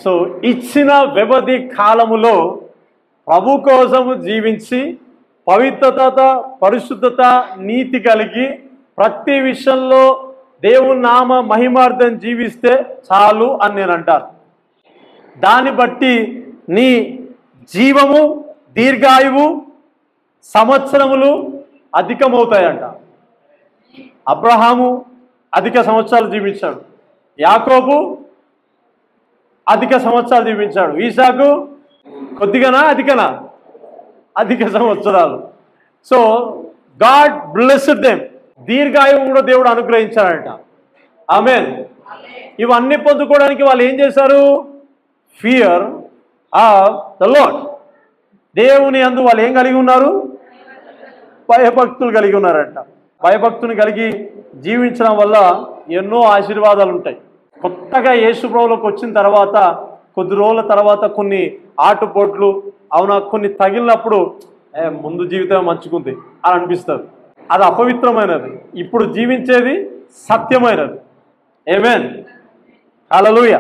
So ఇచ్చిన వ్యవధి కాలములో ప్రభు కోసము జీవించి పవిత్రత, పరిశుద్ధత, నీతి కలిగి ప్రతి విషయంలో దేవుని నామ మహిమార్థం జీవిస్తే చాలు అని నేను అంటాను. దాన్ని బట్టి నీ జీవము, దీర్ఘాయువు, సంవత్సరములు అధికమవుతాయంట. అబ్రహాము అధిక సంవత్సరాలు జీవించాడు, యాకోబు అధిక సంవత్సరాలు జీవించాడు, ఈసాకు కొద్దిగానా అధిక సంవత్సరాలు. So God blessed them. దీర్ఘాయువు కూడా దేవుడు అనుగ్రహించాడంట. ఆమేన్. ఇవన్నీ పొందుకోవడానికి వాళ్ళు ఏం చేశారు? Fear of the lord. దేవుని యందు వాళ్ళు ఏం కలిగి ఉన్నారు? భయభక్తులు కలిగి ఉన్నారంట. భయభక్తుని కలిగి జీవించడం వల్ల ఎన్నో ఆశీర్వాదాలు ఉంటాయి. కొత్తగా యేసు ప్రభువులోకి వచ్చిన తర్వాత కొద్ది రోజుల తర్వాత కొన్ని ఆటుపోట్లు అవునా కొన్ని తగిలినప్పుడు ముందు జీవితం మంచుకుంది అని అనిపిస్తుంది. అది అపవిత్రమైనది. ఇప్పుడు జీవించేది సత్యమైనది. ఆమేన్. హల్లెలూయా.